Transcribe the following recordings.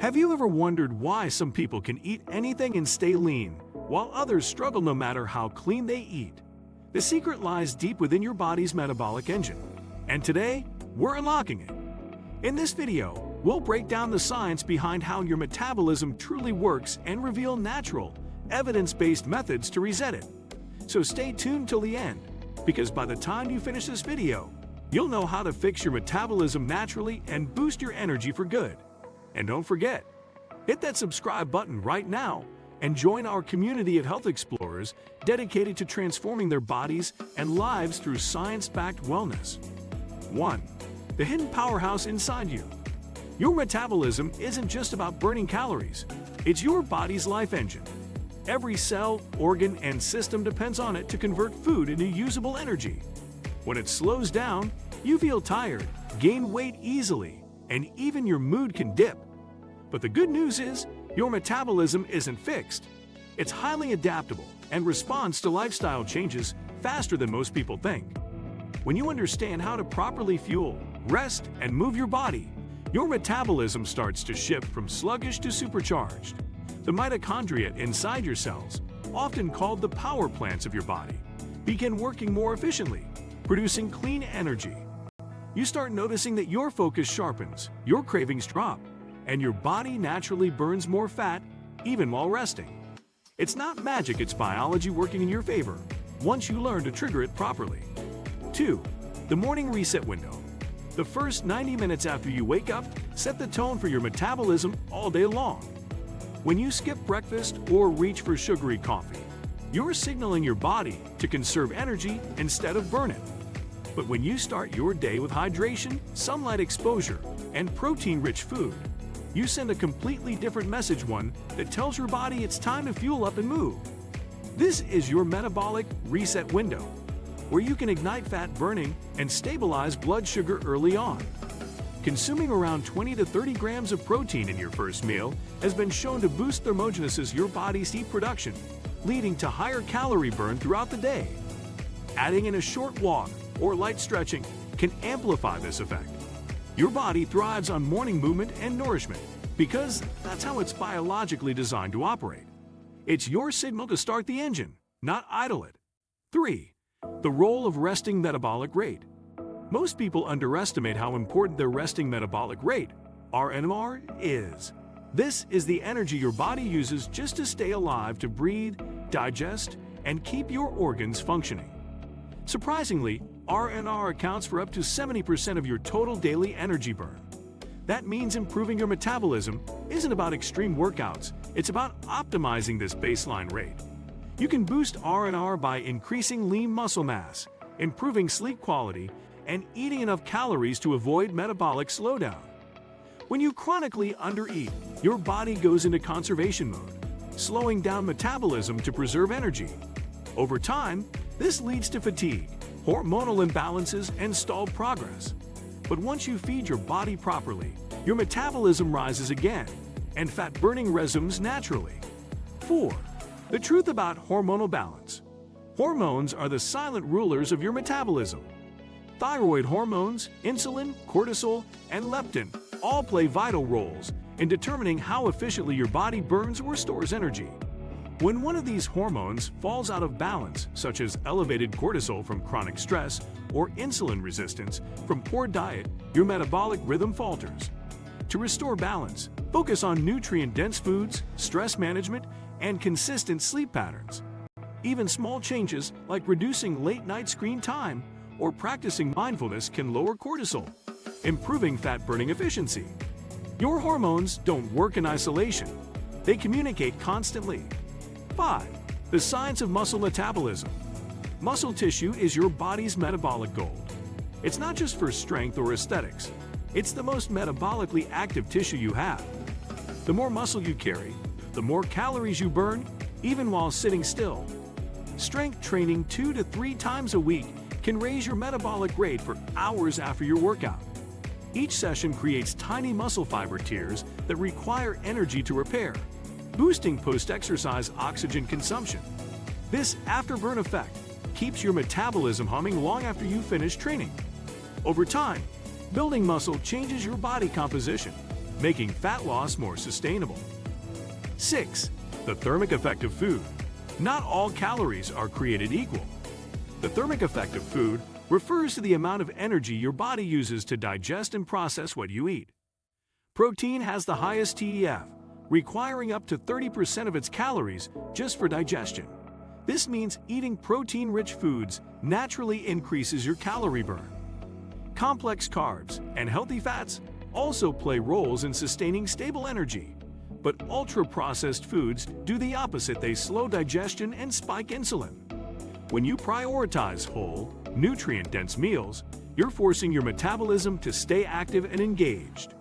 Have you ever wondered why some people can eat anything and stay lean, while others struggle no matter how clean they eat? The secret lies deep within your body's metabolic engine, and today, we're unlocking it. In this video, we'll break down the science behind how your metabolism truly works and reveal natural, evidence-based methods to reset it. So stay tuned till the end, because by the time you finish this video, you'll know how to fix your metabolism naturally and boost your energy for good. And don't forget, hit that subscribe button right now and join our community of health explorers dedicated to transforming their bodies and lives through science-backed wellness. 1. The hidden powerhouse inside you. Your metabolism isn't just about burning calories, it's your body's life engine. Every cell, organ, and system depends on it to convert food into usable energy. When it slows down, you feel tired, gain weight easily, and even your mood can dip. But the good news is, your metabolism isn't fixed. It's highly adaptable and responds to lifestyle changes faster than most people think. When you understand how to properly fuel, rest, and move your body, your metabolism starts to shift from sluggish to supercharged. The mitochondria inside your cells, often called the power plants of your body, begin working more efficiently, producing clean energy. You start noticing that your focus sharpens, your cravings drop, and your body naturally burns more fat even while resting. It's not magic, it's biology working in your favor once you learn to trigger it properly. 2. The morning reset window. The first 90 minutes after you wake up set the tone for your metabolism all day long. When you skip breakfast or reach for sugary coffee, you're signaling your body to conserve energy instead of burn it. But when you start your day with hydration, sunlight exposure, and protein-rich food, you send a completely different message, one that tells your body it's time to fuel up and move. This is your metabolic reset window, where you can ignite fat burning and stabilize blood sugar early on. Consuming around 20 to 30 grams of protein in your first meal has been shown to boost thermogenesis, your body's heat production, leading to higher calorie burn throughout the day. Adding in a short walk or light stretching can amplify this effect. Your body thrives on morning movement and nourishment because that's how it's biologically designed to operate. It's your signal to start the engine, not idle it. 3. The role of resting metabolic rate. Most people underestimate how important their resting metabolic rate, RMR, is. This is the energy your body uses just to stay alive, to breathe, digest, and keep your organs functioning. Surprisingly, RMR accounts for up to 70% of your total daily energy burn. That means improving your metabolism isn't about extreme workouts, it's about optimizing this baseline rate. You can boost RMR by increasing lean muscle mass, improving sleep quality, and eating enough calories to avoid metabolic slowdown. When you chronically undereat, your body goes into conservation mode, slowing down metabolism to preserve energy. Over time, this leads to fatigue, hormonal imbalances, and stalled progress. But once you feed your body properly, your metabolism rises again, and fat burning resumes naturally. 4. The truth about hormonal balance. Hormones are the silent rulers of your metabolism. Thyroid hormones, insulin, cortisol, and leptin all play vital roles in determining how efficiently your body burns or stores energy. When one of these hormones falls out of balance, such as elevated cortisol from chronic stress or insulin resistance from poor diet, your metabolic rhythm falters. To restore balance, focus on nutrient-dense foods, stress management, and consistent sleep patterns. Even small changes like reducing late-night screen time or practicing mindfulness can lower cortisol, improving fat-burning efficiency. Your hormones don't work in isolation. They communicate constantly. 5. The science of muscle metabolism. Muscle tissue is your body's metabolic gold. It's not just for strength or aesthetics. It's the most metabolically active tissue you have. The more muscle you carry, the more calories you burn, even while sitting still. Strength training 2 to 3 times a week can raise your metabolic rate for hours after your workout. Each session creates tiny muscle fiber tears that require energy to repair, boosting post-exercise oxygen consumption. This afterburn effect keeps your metabolism humming long after you finish training. Over time, building muscle changes your body composition, making fat loss more sustainable. 6. The thermic effect of food. Not all calories are created equal. The thermic effect of food refers to the amount of energy your body uses to digest and process what you eat. Protein has the highest TEF, requiring up to 30% of its calories just for digestion. This means eating protein-rich foods naturally increases your calorie burn. Complex carbs and healthy fats also play roles in sustaining stable energy, but ultra-processed foods do the opposite. They slow digestion and spike insulin. When you prioritize whole, nutrient-dense meals, you're forcing your metabolism to stay active and engaged.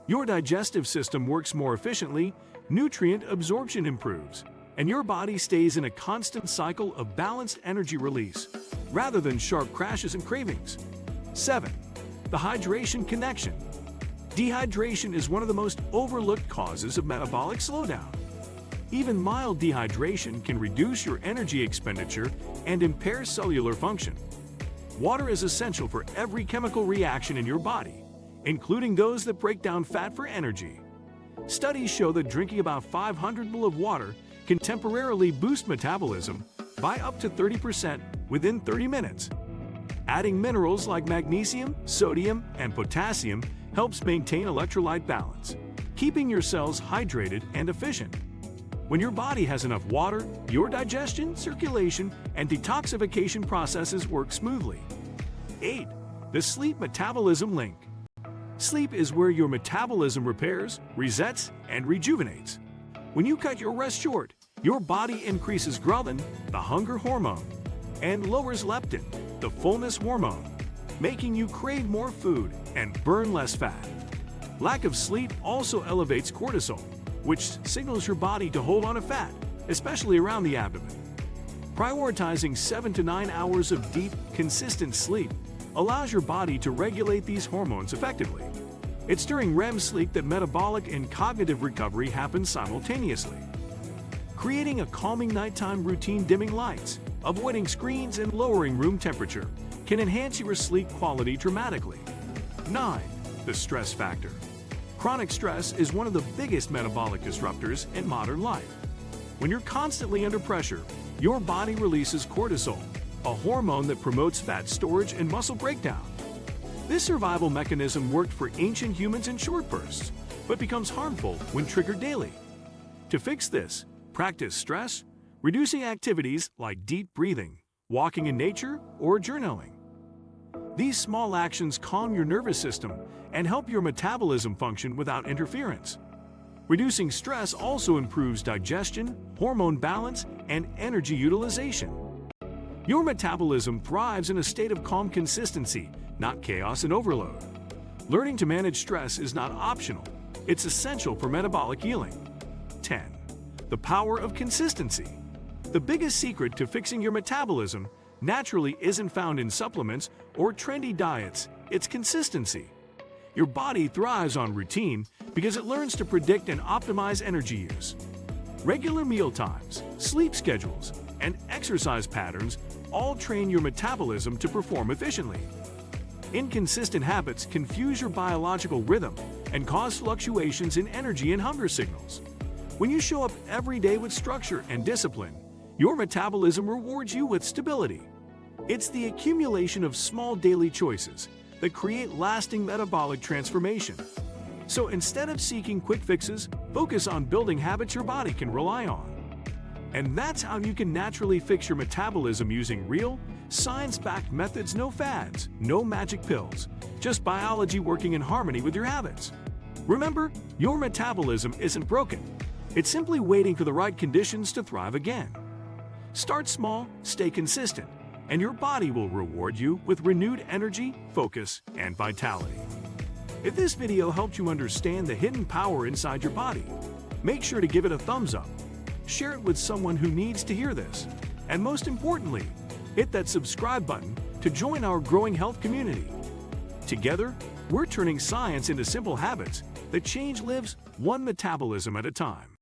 Your digestive system works more efficiently, nutrient absorption improves, and your body stays in a constant cycle of balanced energy release, rather than sharp crashes and cravings. 7. The hydration connection. Dehydration is one of the most overlooked causes of metabolic slowdown. Even mild dehydration can reduce your energy expenditure and impair cellular function. Water is essential for every chemical reaction in your body, including those that break down fat for energy. Studies show that drinking about 500 ml of water can temporarily boost metabolism by up to 30% within 30 minutes. Adding minerals like magnesium, sodium, and potassium helps maintain electrolyte balance, keeping your cells hydrated and efficient. When your body has enough water, your digestion, circulation, and detoxification processes work smoothly. 8. The sleep metabolism link. Sleep is where your metabolism repairs, resets, and rejuvenates. When you cut your rest short, your body increases ghrelin, the hunger hormone, and lowers leptin, the fullness hormone, making you crave more food and burn less fat. Lack of sleep also elevates cortisol, which signals your body to hold on to fat, especially around the abdomen. Prioritizing 7 to 9 hours of deep, consistent sleep allows your body to regulate these hormones effectively. It's during REM sleep that metabolic and cognitive recovery happens simultaneously. Creating a calming nighttime routine, dimming lights, avoiding screens, and lowering room temperature can enhance your sleep quality dramatically. 9. The stress factor. Chronic stress is one of the biggest metabolic disruptors in modern life. When you're constantly under pressure, your body releases cortisol, a hormone that promotes fat storage and muscle breakdown. This survival mechanism worked for ancient humans in short bursts, but becomes harmful when triggered daily. To fix this, practice stress, reducing activities like deep breathing, walking in nature, or journaling. These small actions calm your nervous system and help your metabolism function without interference. Reducing stress also improves digestion, hormone balance, and energy utilization. Your metabolism thrives in a state of calm consistency, not chaos and overload. Learning to manage stress is not optional, it's essential for metabolic healing. 10. The power of consistency. The biggest secret to fixing your metabolism naturally isn't found in supplements or trendy diets, it's consistency. Your body thrives on routine because it learns to predict and optimize energy use. Regular meal times, sleep schedules, and exercise patterns all train your metabolism to perform efficiently. Inconsistent habits confuse your biological rhythm and cause fluctuations in energy and hunger signals. When you show up every day with structure and discipline, your metabolism rewards you with stability. It's the accumulation of small daily choices that create lasting metabolic transformation. So instead of seeking quick fixes, focus on building habits your body can rely on. And that's how you can naturally fix your metabolism using real, science-backed methods. No fads, no magic pills, just biology working in harmony with your habits. Remember, your metabolism isn't broken. It's simply waiting for the right conditions to thrive again. Start small, stay consistent, and your body will reward you with renewed energy, focus, and vitality. If this video helped you understand the hidden power inside your body, make sure to give it a thumbs up. Share it with someone who needs to hear this. And most importantly, hit that subscribe button to join our growing health community. Together, we're turning science into simple habits that change lives one metabolism at a time.